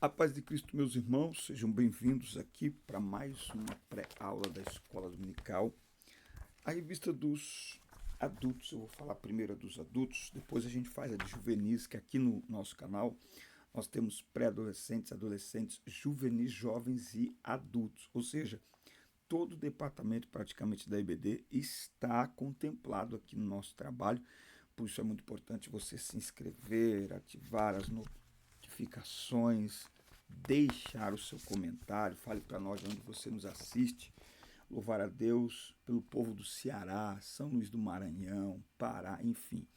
A paz de Cristo, meus irmãos, sejam bem-vindos aqui para mais uma pré-aula da Escola Dominical. A revista dos adultos, eu vou falar primeiro dos adultos, depois a gente faz a de juvenis, que aqui no nosso canal nós temos pré-adolescentes, adolescentes, juvenis, jovens e adultos. Ou seja, todo o departamento praticamente da IBD está contemplado aqui no nosso trabalho. Por isso é muito importante você se inscrever, ativar as notificações, deixar o seu comentário, fale para nós onde você nos assiste. Louvar a Deus pelo povo do Ceará, São Luís do Maranhão, Pará, enfim.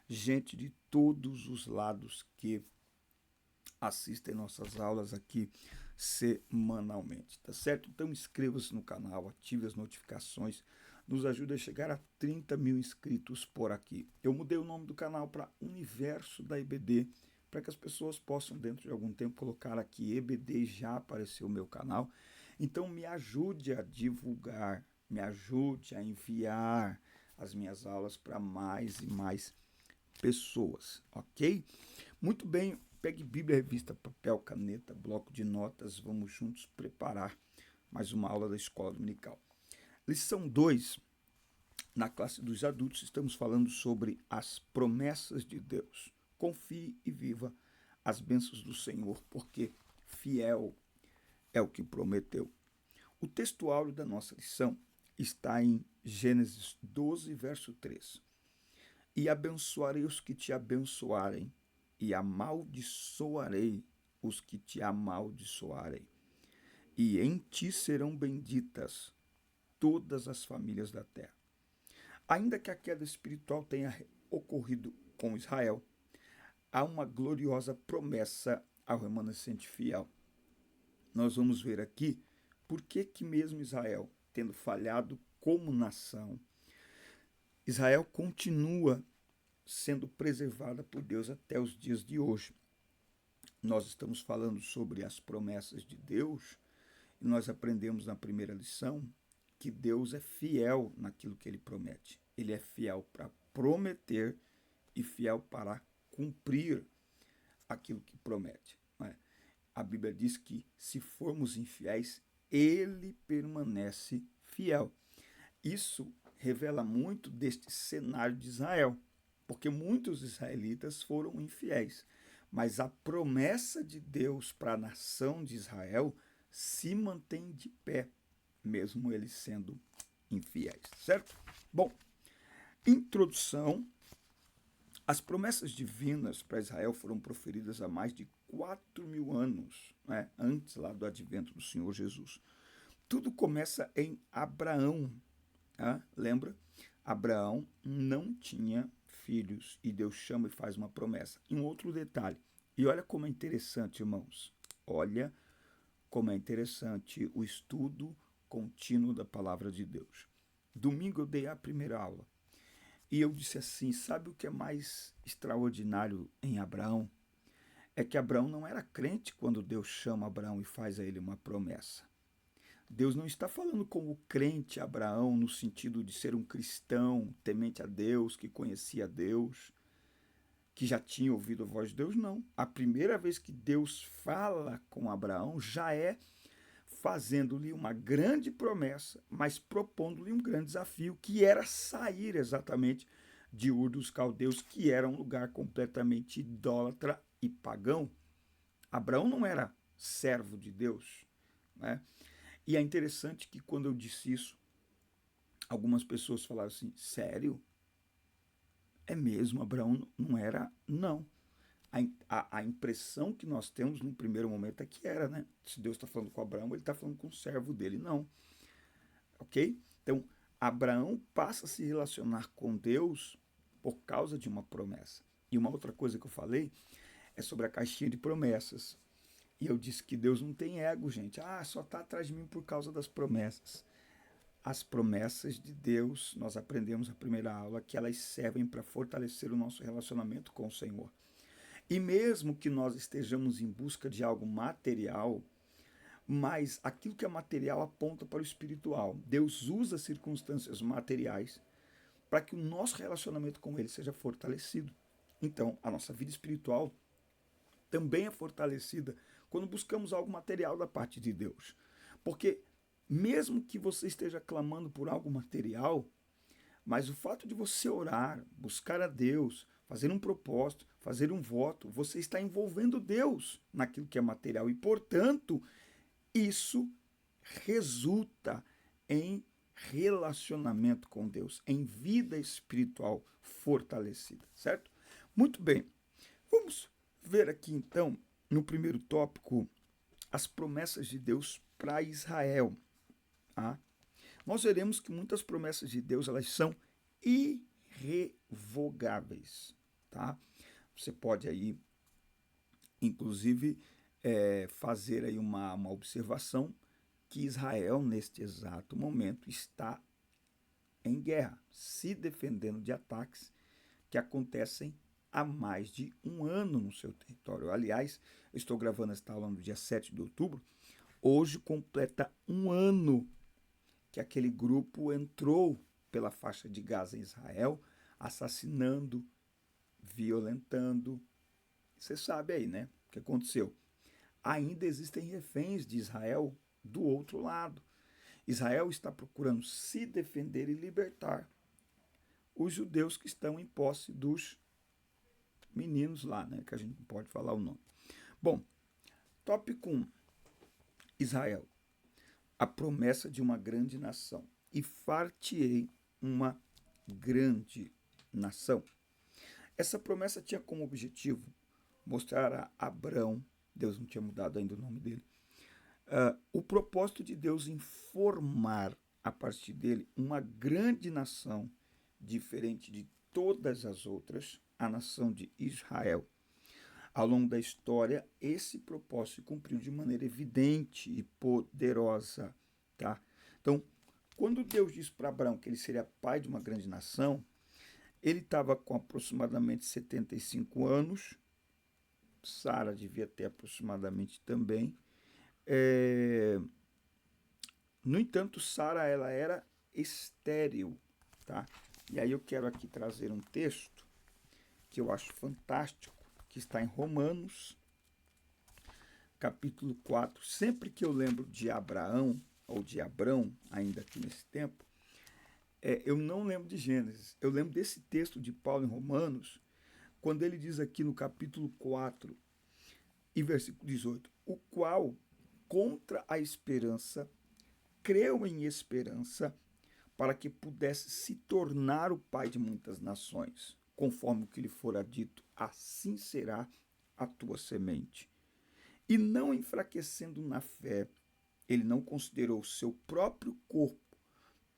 Gente de todos os lados que assistem nossas aulas aqui semanalmente, tá certo? Então inscreva-se no canal, ative as notificações, nos ajude a chegar a 30 mil inscritos por aqui. Eu mudei o nome do canal para Universo da IBD, para que as pessoas possam, dentro de algum tempo, colocar aqui EBD, já apareceu o meu canal. Então me ajude a divulgar, me ajude a enviar as minhas aulas para mais e mais pessoas, ok? Muito bem, pegue Bíblia, revista, papel, caneta, bloco de notas, vamos juntos preparar mais uma aula da Escola Dominical. Lição 2, na classe dos adultos, estamos falando sobre as promessas de Deus. Confie e viva as bênçãos do Senhor, porque fiel é o que prometeu. O texto áureo da nossa lição está em Gênesis 12, verso 3. E abençoarei os que te abençoarem, e amaldiçoarei os que te amaldiçoarem. E em ti serão benditas todas as famílias da terra. Ainda que a queda espiritual tenha ocorrido com Israel, há uma gloriosa promessa ao remanescente fiel. Nós vamos ver aqui por que mesmo Israel, tendo falhado como nação, Israel continua sendo preservada por Deus até os dias de hoje. Nós estamos falando sobre as promessas de Deus e nós aprendemos na primeira lição que Deus é fiel naquilo que ele promete. Ele é fiel para prometer e fiel para cumprir aquilo que promete. Não é? A Bíblia diz que se formos infiéis, ele permanece fiel. Isso revela muito deste cenário de Israel, porque muitos israelitas foram infiéis, mas a promessa de Deus para a nação de Israel se mantém de pé, mesmo eles sendo infiéis, certo? Bom, introdução. As promessas divinas para Israel foram proferidas há mais de 4.000 anos, né, antes lá do advento do Senhor Jesus. Tudo começa em Abraão. Tá? Lembra? Abraão não tinha filhos e Deus chama e faz uma promessa. E um outro detalhe, e olha como é interessante, irmãos, olha como é interessante o estudo contínuo da palavra de Deus. Domingo eu dei a primeira aula e eu disse assim, sabe o que é mais extraordinário em Abraão? É que Abraão não era crente quando Deus chama Abraão e faz a ele uma promessa. Deus não está falando com o crente Abraão no sentido de ser um cristão temente a Deus, que conhecia Deus, que já tinha ouvido a voz de Deus, não. A primeira vez que Deus fala com Abraão já é fazendo-lhe uma grande promessa, mas propondo-lhe um grande desafio, que era sair exatamente de Ur dos Caldeus, que era um lugar completamente idólatra e pagão. Abraão não era servo de Deus, né? E é interessante que quando eu disse isso, algumas pessoas falaram assim, sério? É mesmo, Abraão não era? Não. A impressão que nós temos no primeiro momento é que era, né? Se Deus está falando com Abraão, ele está falando com o servo dele. Não. Ok? Então, Abraão passa a se relacionar com Deus por causa de uma promessa. E uma outra coisa que eu falei é sobre a caixinha de promessas. E eu disse que Deus não tem ego, gente. Ah, só está atrás de mim por causa das promessas. As promessas de Deus, nós aprendemos na primeira aula que elas servem para fortalecer o nosso relacionamento com o Senhor. E mesmo que nós estejamos em busca de algo material, mas aquilo que é material aponta para o espiritual. Deus usa circunstâncias materiais para que o nosso relacionamento com Ele seja fortalecido. Então, a nossa vida espiritual também é fortalecida quando buscamos algo material da parte de Deus. Porque mesmo que você esteja clamando por algo material, mas o fato de você orar, buscar a Deus, fazer um propósito, fazer um voto, você está envolvendo Deus naquilo que é material e, portanto, isso resulta em relacionamento com Deus, em vida espiritual fortalecida, certo? Muito bem. Vamos ver aqui então, no primeiro tópico, as promessas de Deus para Israel. Tá? Nós veremos que muitas promessas de Deus elas são irrevogáveis. Tá? Você pode aí, inclusive, fazer aí uma observação que Israel, neste exato momento, está em guerra, se defendendo de ataques que acontecem há mais de um ano no seu território. Aliás, eu estou gravando esta aula no dia 7 de outubro. Hoje completa um ano que aquele grupo entrou pela faixa de Gaza em Israel, assassinando, violentando. Você sabe aí, né? O que aconteceu? Ainda existem reféns de Israel do outro lado. Israel está procurando se defender e libertar os judeus que estão em posse dos meninos lá, né? Que a gente não pode falar o nome. Bom, tópico 1. Israel. A promessa de uma grande nação. E far-te-ei uma grande nação. Essa promessa tinha como objetivo mostrar a Abrão, Deus não tinha mudado ainda o nome dele, o propósito de Deus em formar a partir dele uma grande nação, diferente de todas as outras, a nação de Israel. Ao longo da história, esse propósito se cumpriu de maneira evidente e poderosa. Tá? Então, quando Deus disse para Abraão que ele seria pai de uma grande nação, ele estava com aproximadamente 75 anos, Sara devia ter aproximadamente também. No entanto, Sara ela era estéril. Tá? E aí eu quero aqui trazer um texto que eu acho fantástico, que está em Romanos, capítulo 4. Sempre que eu lembro de Abraão, ou de Abrão, ainda aqui nesse tempo, eu não lembro de Gênesis. Eu lembro desse texto de Paulo em Romanos, quando ele diz aqui no capítulo 4, e versículo 18, o qual, contra a esperança, creu em esperança, para que pudesse se tornar o pai de muitas nações, conforme o que lhe fora dito, assim será a tua semente. E não enfraquecendo na fé, ele não considerou o seu próprio corpo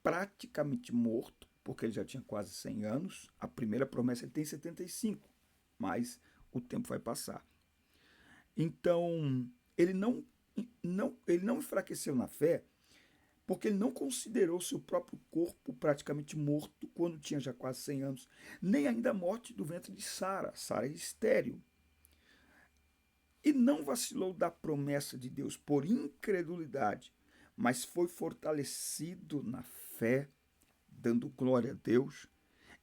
praticamente morto, porque ele já tinha quase 100 anos. A primeira promessa ele tem 75, mas o tempo vai passar. Então, ele não enfraqueceu na fé, porque ele não considerou seu próprio corpo praticamente morto quando tinha já quase 100 anos, nem ainda a morte do ventre de Sara. Sara é estéril. E não vacilou da promessa de Deus por incredulidade, mas foi fortalecido na fé, dando glória a Deus,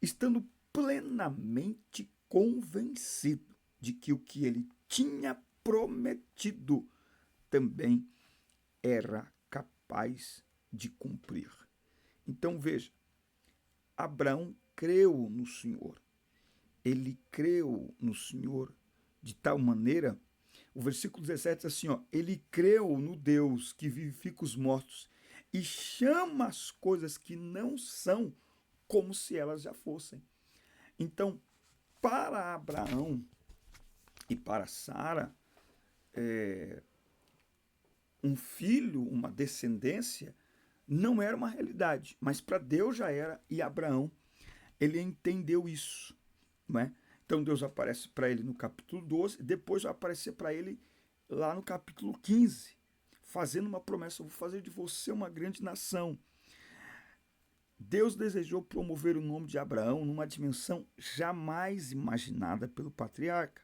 estando plenamente convencido de que o que ele tinha prometido também era capaz de cumprir. Então veja, Abraão creu no Senhor. Ele creu no Senhor de tal maneira, o versículo 17 diz assim, ó, ele creu no Deus que vivifica os mortos e chama as coisas que não são como se elas já fossem. Então, para Abraão e para Sara, um filho, uma descendência, não era uma realidade, mas para Deus já era, e Abraão, ele entendeu isso, não é? Então Deus aparece para ele no capítulo 12, depois vai aparecer para ele lá no capítulo 15, fazendo uma promessa, eu vou fazer de você uma grande nação. Deus desejou promover o nome de Abraão numa dimensão jamais imaginada pelo patriarca.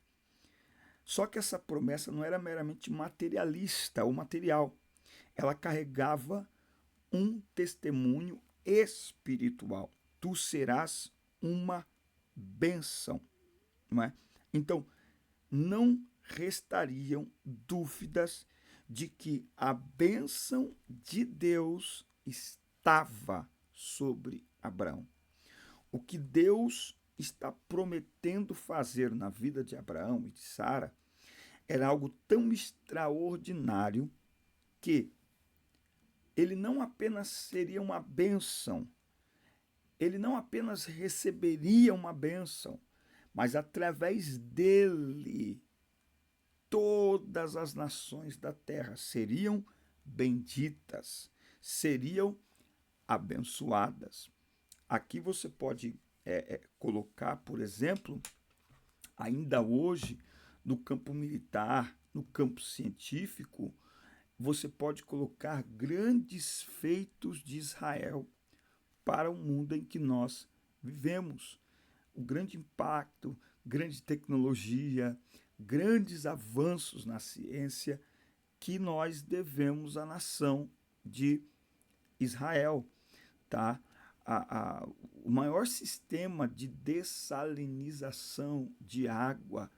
Só que essa promessa não era meramente materialista ou material. Ela carregava um testemunho espiritual. Tu serás uma bênção. Não é? Então, não restariam dúvidas de que a bênção de Deus estava sobre Abraão. O que Deus está prometendo fazer na vida de Abraão e de Sara era algo tão extraordinário que ele não apenas seria uma bênção, ele não apenas receberia uma bênção, mas através dele todas as nações da terra seriam benditas, seriam abençoadas. Aqui você pode colocar, por exemplo, ainda hoje, no campo militar, no campo científico, você pode colocar grandes feitos de Israel para o mundo em que nós vivemos. O grande impacto, grande tecnologia, grandes avanços na ciência que nós devemos à nação de Israel. Tá? O maior sistema de dessalinização de água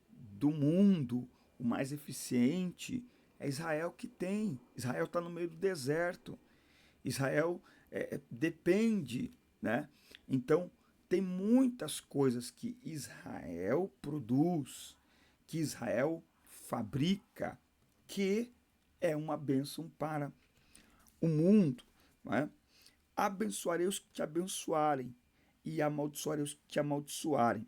do mundo, o mais eficiente, é Israel que tem. Israel está no meio do deserto. Israel depende, né? Então, tem muitas coisas que Israel produz, que Israel fabrica, que é uma bênção para o mundo. Não é? Abençoarei os que te abençoarem e amaldiçoarei os que te amaldiçoarem.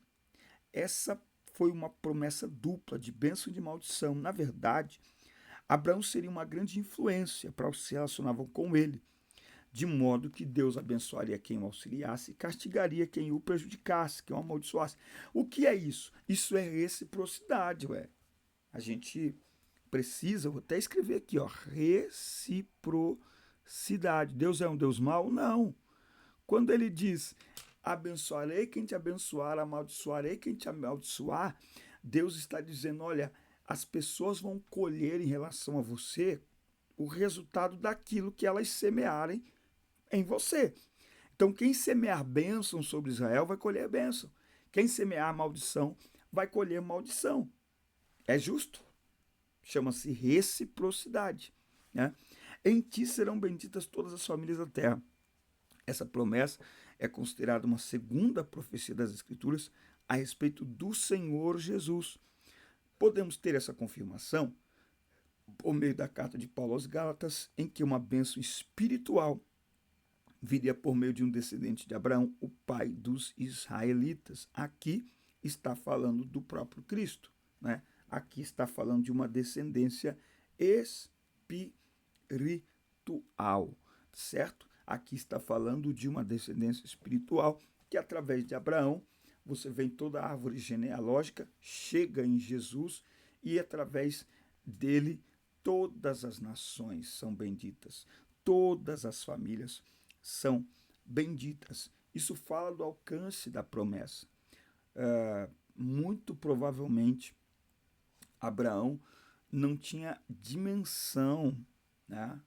Essa foi uma promessa dupla de bênção e de maldição. Na verdade, Abraão seria uma grande influência para os que se relacionavam com ele, de modo que Deus abençoaria quem o auxiliasse e castigaria quem o prejudicasse, quem o amaldiçoasse. O que é isso? Isso é reciprocidade, ué. A gente precisa, vou até escrever aqui, ó, reciprocidade. Deus é um Deus mau? Não. Quando ele diz, abençoarei quem te abençoar, amaldiçoarei quem te amaldiçoar, Deus está dizendo, olha, as pessoas vão colher em relação a você o resultado daquilo que elas semearem em você. Então, quem semear bênção sobre Israel vai colher bênção. Quem semear maldição vai colher maldição. É justo? Chama-se reciprocidade. Né? Em ti serão benditas todas as famílias da terra. Essa promessa é considerada uma segunda profecia das Escrituras a respeito do Senhor Jesus. Podemos ter essa confirmação por meio da carta de Paulo aos Gálatas, em que uma bênção espiritual viria por meio de um descendente de Abraão, o pai dos israelitas. Aqui está falando do próprio Cristo, né? Aqui está falando de uma descendência espiritual, certo? Aqui está falando de uma descendência espiritual que, através de Abraão, você vê em toda a árvore genealógica, chega em Jesus e, através dele, todas as nações são benditas, todas as famílias são benditas. Isso fala do alcance da promessa. Muito provavelmente, Abraão não tinha dimensão, né,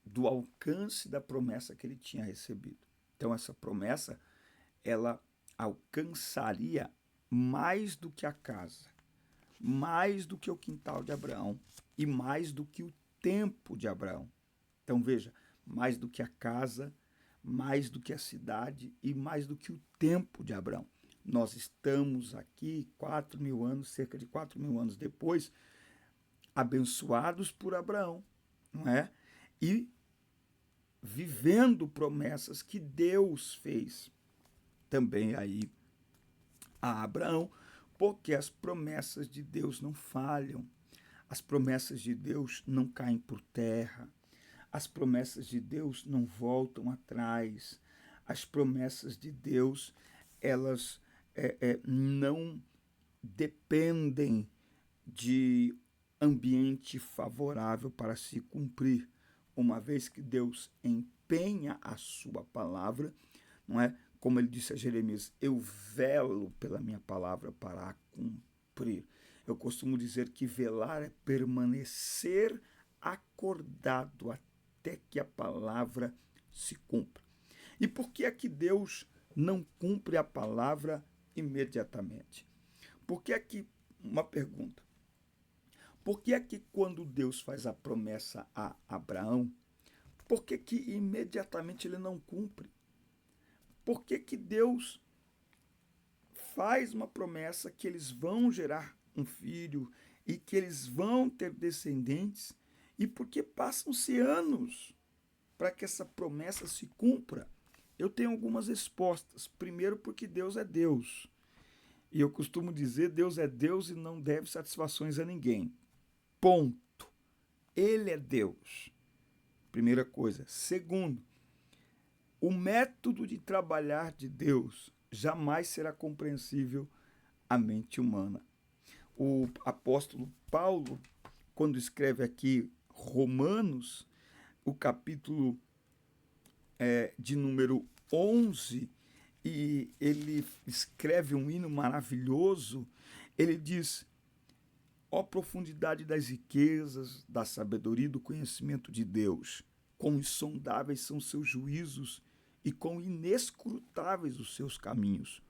do alcance da promessa que ele tinha recebido. Então, essa promessa, ela alcançaria mais do que a casa, mais do que o quintal de Abraão e mais do que o tempo de Abraão. Então, veja, mais do que a casa, mais do que a cidade e mais do que o tempo de Abraão. Nós estamos aqui 4.000 anos, cerca de 4.000 anos depois, abençoados por Abraão, não é? E vivendo promessas que Deus fez também aí a Abraão, porque as promessas de Deus não falham, as promessas de Deus não caem por terra, as promessas de Deus não voltam atrás, as promessas de Deus, elas não dependem de ambiente favorável para se cumprir, uma vez que Deus empenha a sua palavra, não é? Como ele disse a Jeremias, eu velo pela minha palavra para a cumprir. Eu costumo dizer que velar é permanecer acordado até que a palavra se cumpra. E por que é que Deus não cumpre a palavra imediatamente? Por que é que, uma pergunta, por que é que quando Deus faz a promessa a Abraão, por que que imediatamente ele não cumpre? Por que que Deus faz uma promessa que eles vão gerar um filho e que eles vão ter descendentes? E por que passam-se anos para que essa promessa se cumpra? Eu tenho algumas respostas. Primeiro, porque Deus é Deus. E eu costumo dizer, Deus é Deus e não deve satisfações a ninguém. Ponto. Ele é Deus. Primeira coisa. Segundo, o método de trabalhar de Deus jamais será compreensível à mente humana. O apóstolo Paulo, quando escreve aqui Romanos, o capítulo de número 11, e ele escreve um hino maravilhoso, ele diz: ó profundidade das riquezas, da sabedoria e do conhecimento de Deus, quão insondáveis são seus juízos e quão inescrutáveis os seus caminhos.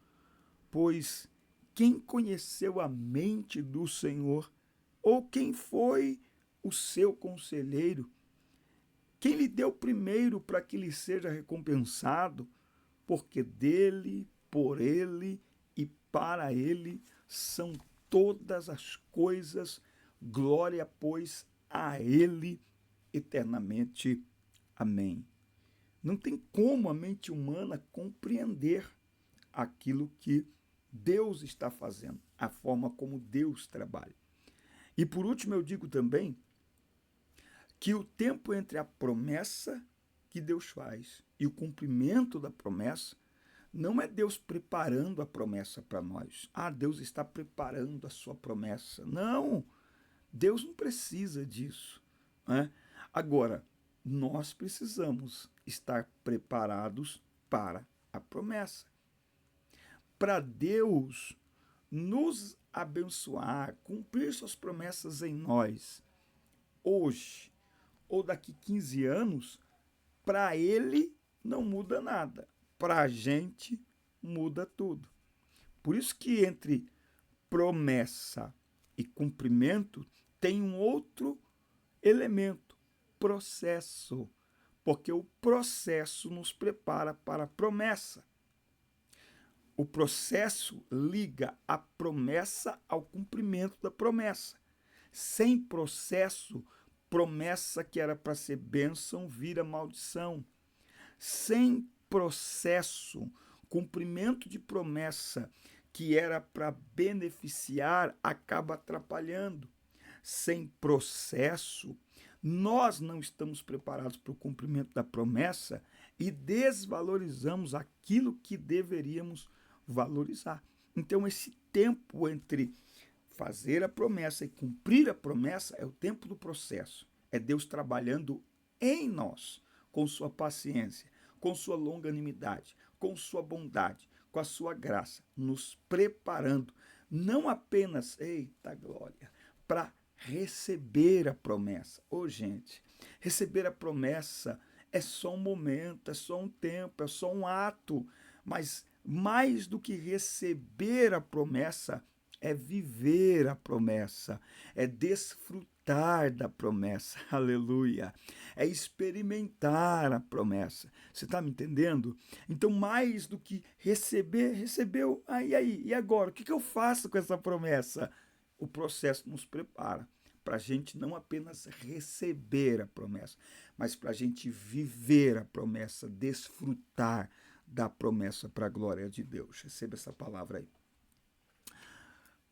Pois quem conheceu a mente do Senhor, ou quem foi o seu conselheiro? Quem lhe deu primeiro para que lhe seja recompensado? Porque dele, por ele e para ele são todas as coisas, glória, pois, a ele eternamente. Amém. Não tem como a mente humana compreender aquilo que Deus está fazendo, a forma como Deus trabalha. E por último, eu digo também que o tempo entre a promessa que Deus faz e o cumprimento da promessa não é Deus preparando a promessa para nós. Ah, Deus está preparando a sua promessa. Não, Deus não precisa disso, né? Agora, nós precisamos estar preparados para a promessa. Para Deus nos abençoar, cumprir suas promessas em nós, hoje ou daqui 15 anos, para Ele não muda nada. Para a gente muda tudo. Por isso que entre promessa e cumprimento tem um outro elemento, processo. Porque o processo nos prepara para a promessa. O processo liga a promessa ao cumprimento da promessa. Sem processo, promessa que era para ser bênção vira maldição. Sem processo, cumprimento de promessa que era para beneficiar acaba atrapalhando. Sem processo, nós não estamos preparados para o cumprimento da promessa e desvalorizamos aquilo que deveríamos valorizar. Então, esse tempo entre fazer a promessa e cumprir a promessa é o tempo do processo. É Deus trabalhando em nós, com sua paciência, com sua longanimidade, com sua bondade, com a sua graça, nos preparando, não apenas, eita glória, para receber a promessa. Gente, receber a promessa é só um momento, é só um tempo, é só um ato, mas mais do que receber a promessa, é viver a promessa, é desfrutar da promessa, aleluia, é experimentar a promessa. Você está me entendendo? Então, mais do que receber, recebeu, e agora? O que eu faço com essa promessa? O processo nos prepara para a gente não apenas receber a promessa, mas para a gente viver a promessa, desfrutar da promessa para a glória de Deus. Receba essa palavra aí.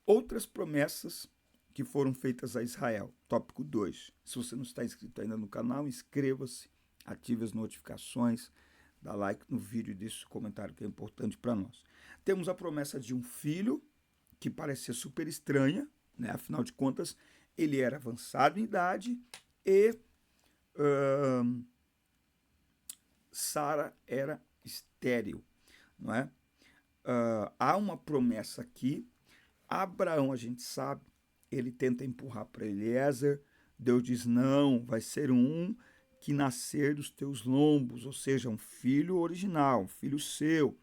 Outras promessas que foram feitas a Israel. Tópico 2. Se você não está inscrito ainda no canal, inscreva-se, ative as notificações, dá like no vídeo e deixe o comentário que é importante para nós. Temos a promessa de um filho, que parecia super estranha, né? Afinal de contas, ele era avançado em idade e Sara era estéril, não é? Há uma promessa aqui. Abraão, a gente sabe, ele tenta empurrar para Eliezer. Deus diz: não, vai ser um que nascer dos teus lombos, ou seja, um filho original, um filho seu.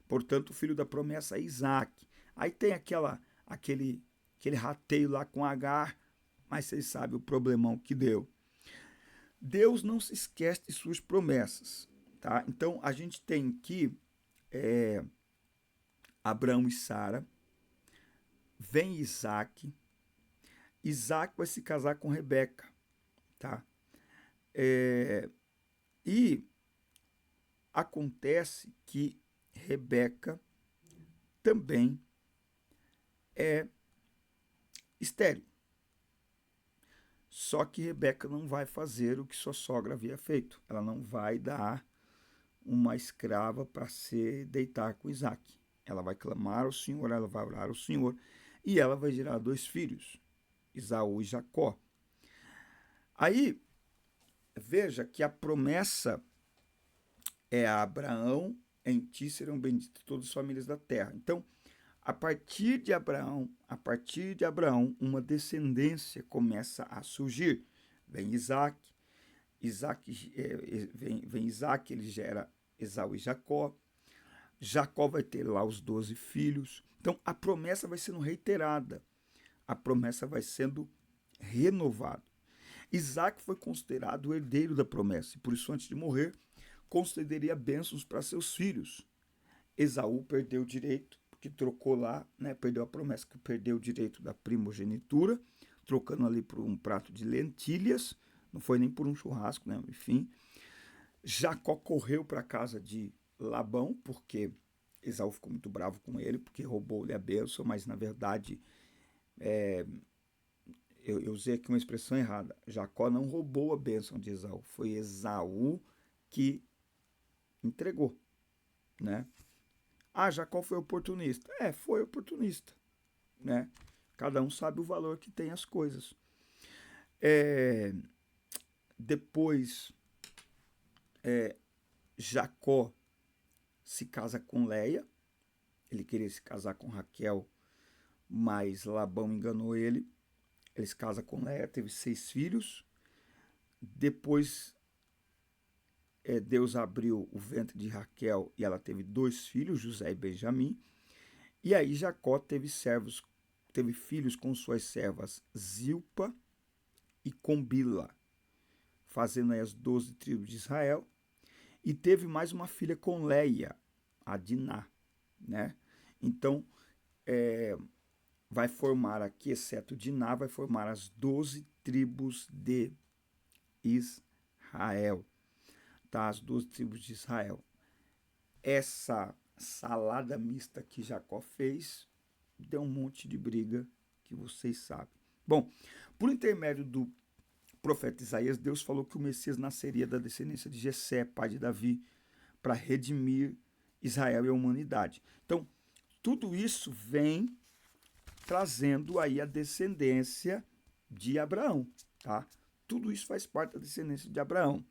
Portanto, o filho da promessa é Isaac. Aí tem aquele rateio lá com Agar, mas vocês sabem o problemão que deu. Deus não se esquece de suas promessas, tá? Então a gente tem aqui Abraão e Sara, vem Isaac, Isaac vai se casar com Rebeca, tá? E acontece que Rebeca também é estéril. Só que Rebeca não vai fazer o que sua sogra havia feito. Ela não vai dar uma escrava para se deitar com Isaac. Ela vai clamar ao Senhor, ela vai orar ao Senhor e ela vai gerar 2 filhos, Esaú e Jacó. Aí, veja que a promessa é a Abraão, em ti serão benditas todas as famílias da terra. Então, a partir de Abraão, uma descendência começa a surgir. Vem Isaac, vem Isaac, ele gera Esaú e Jacó. Jacó vai ter lá os 12 filhos. Então, a promessa vai sendo reiterada. A promessa vai sendo renovada. Isaac foi considerado o herdeiro da promessa. E por isso, antes de morrer, concederia bênçãos para seus filhos. Esaú perdeu o direito, porque trocou lá, né, perdeu a promessa, que perdeu o direito da primogenitura, trocando ali por um prato de lentilhas, não foi nem por um churrasco, né, enfim. Jacó correu para a casa de Labão, porque Esaú ficou muito bravo com ele, porque roubou-lhe a bênção, mas na verdade, eu usei aqui uma expressão errada. Jacó não roubou a bênção de Esaú, foi Esaú que entregou, né? Jacó foi oportunista. Foi oportunista, né? Cada um sabe o valor que tem as coisas. Depois, Jacó se casa com Leia. Ele queria se casar com Raquel, mas Labão enganou ele. Ele se casa com Leia, teve 6 filhos. Depois, Deus abriu o ventre de Raquel e ela teve 2 filhos, José e Benjamim. E aí Jacó teve filhos com suas servas Zilpa e com Bila, fazendo aí as 12 tribos de Israel. E teve mais uma filha com Leia, a Diná, né? Então, vai formar aqui, exceto Diná, vai formar as 12 tribos de Israel. Tá? As 12 tribos de Israel. Essa salada mista que Jacó fez deu um monte de briga que vocês sabem. Bom, por intermédio do profeta Isaías, Deus falou que o Messias nasceria da descendência de Jessé, pai de Davi, para redimir Israel e a humanidade. Então, tudo isso vem trazendo aí a descendência de Abraão, tá? Tudo isso faz parte da descendência de Abraão,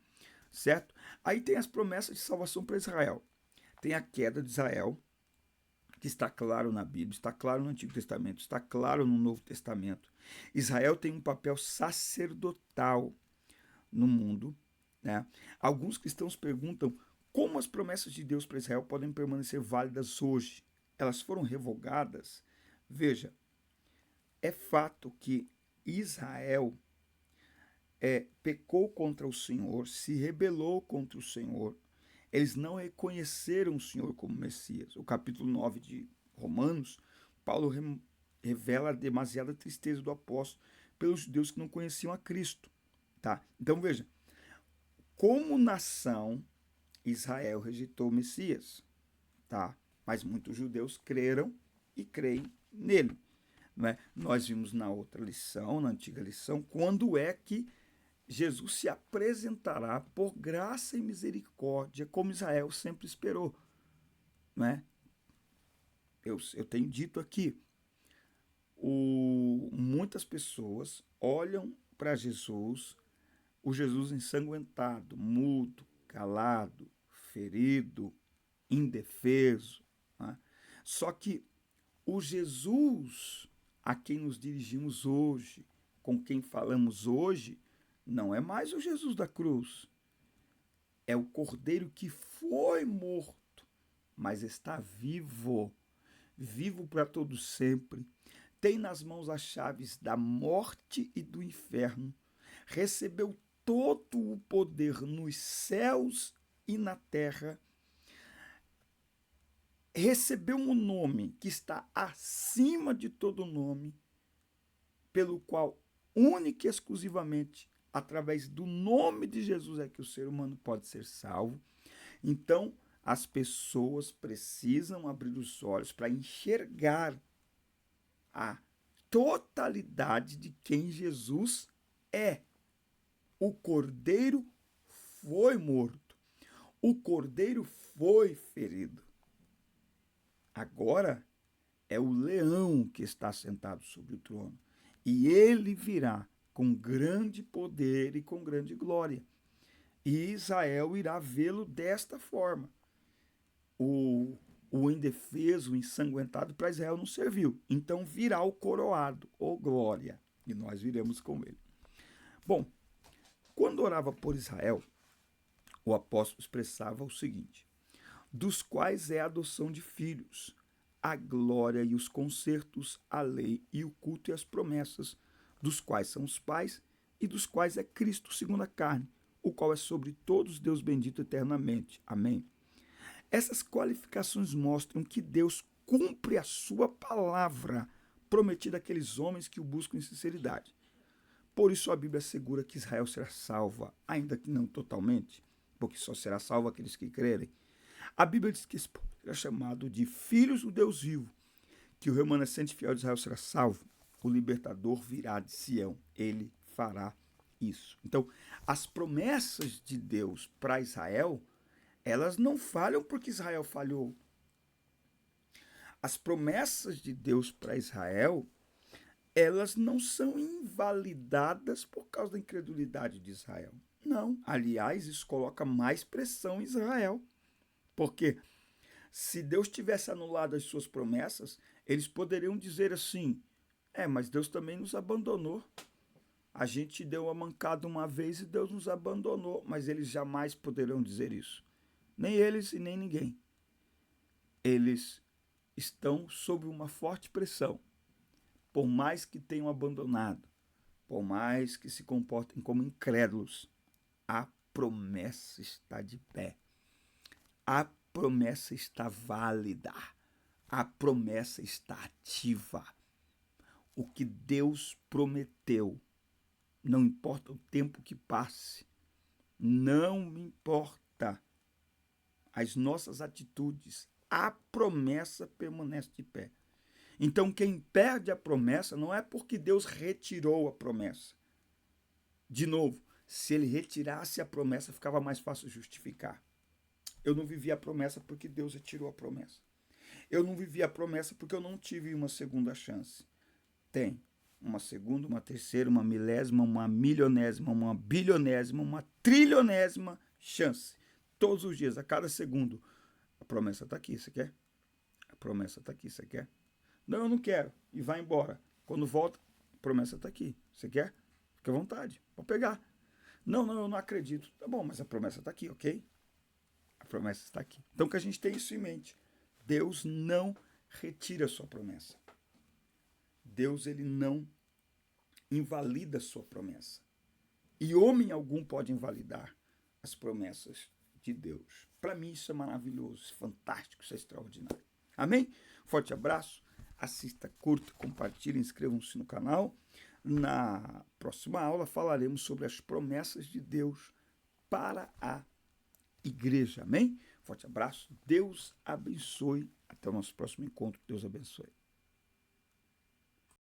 certo? Aí tem as promessas de salvação para Israel. Tem a queda de Israel, que está claro na Bíblia, está claro no Antigo Testamento, está claro no Novo Testamento. Israel tem um papel sacerdotal no mundo, né? Alguns cristãos perguntam como as promessas de Deus para Israel podem permanecer válidas hoje. Elas foram revogadas? Veja, é fato que Israel pecou contra o Senhor, se rebelou contra o Senhor. Eles não reconheceram o Senhor como Messias. O capítulo 9 de Romanos, Paulo revela demasiada tristeza do apóstolo pelos judeus que não conheciam a Cristo. Tá? Então veja, como nação, Israel rejeitou o Messias, tá? Mas muitos judeus creram e creem nele. Né? Nós vimos na outra lição, na antiga lição, quando é que Jesus se apresentará por graça e misericórdia, como Israel sempre esperou. Né? Eu tenho dito aqui, muitas pessoas olham para Jesus, o Jesus ensanguentado, mudo, calado, ferido, indefeso. Né? Só que o Jesus a quem nos dirigimos hoje, com quem falamos hoje, não é mais o Jesus da cruz. É o Cordeiro que foi morto, mas está vivo, vivo para todo sempre, tem nas mãos as chaves da morte e do inferno, recebeu todo o poder nos céus e na terra, recebeu um nome que está acima de todo nome, pelo qual, única e exclusivamente, através do nome de Jesus é que o ser humano pode ser salvo. Então, as pessoas precisam abrir os olhos para enxergar a totalidade de quem Jesus é. O Cordeiro foi morto. O Cordeiro foi ferido. Agora é o leão que está sentado sobre o trono. E ele virá com grande poder e com grande glória. E Israel irá vê-lo desta forma. O indefeso, o ensanguentado, para Israel não serviu. Então virá o coroado, ou glória, e nós viremos com ele. Bom, quando orava por Israel, o apóstolo expressava o seguinte: dos quais é a adoção de filhos, a glória e os concertos, a lei e o culto e as promessas, dos quais são os pais e dos quais é Cristo segundo a carne, o qual é sobre todos Deus bendito eternamente. Amém. Essas qualificações mostram que Deus cumpre a sua palavra prometida àqueles homens que o buscam em sinceridade. Por isso a Bíblia assegura que Israel será salva, ainda que não totalmente, porque só será salvo aqueles que crerem. A Bíblia diz que esse povo será chamado de filhos do Deus vivo, que o remanescente fiel de Israel será salvo. O libertador virá de Sião, ele fará isso. Então, as promessas de Deus para Israel, elas não falham porque Israel falhou. As promessas de Deus para Israel, elas não são invalidadas por causa da incredulidade de Israel. Não. Aliás, isso coloca mais pressão em Israel. Porque se Deus tivesse anulado as suas promessas, eles poderiam dizer assim: mas Deus também nos abandonou. A gente deu uma mancada uma vez e Deus nos abandonou. Mas eles jamais poderão dizer isso. Nem eles e nem ninguém. Eles estão sob uma forte pressão. Por mais que tenham abandonado, por mais que se comportem como incrédulos, a promessa está de pé. A promessa está válida. A promessa está ativa. O que Deus prometeu, não importa o tempo que passe, não importa as nossas atitudes, a promessa permanece de pé. Então, quem perde a promessa não é porque Deus retirou a promessa. De novo, se ele retirasse a promessa, ficava mais fácil justificar. Eu não vivi a promessa porque Deus retirou a promessa. Eu não vivi a promessa porque eu não tive uma segunda chance. Tem uma segunda, uma terceira, uma milésima, uma milionésima, uma bilionésima, uma trilionésima chance. Todos os dias, a cada segundo. A promessa está aqui, você quer? A promessa está aqui, você quer? Não, eu não quero. E vai embora. Quando volta, a promessa está aqui. Você quer? Fique à vontade. Pode pegar. Não, eu não acredito. Tá bom, mas a promessa está aqui, ok? A promessa está aqui. Então que a gente tenha isso em mente. Deus não retira a sua promessa. Deus, ele não invalida a sua promessa. E homem algum pode invalidar as promessas de Deus. Para mim isso é maravilhoso, isso é fantástico, isso é extraordinário. Amém? Forte abraço. Assista, curta, compartilhe, inscrevam-se no canal. Na próxima aula falaremos sobre as promessas de Deus para a igreja. Amém? Forte abraço. Deus abençoe. Até o nosso próximo encontro. Deus abençoe.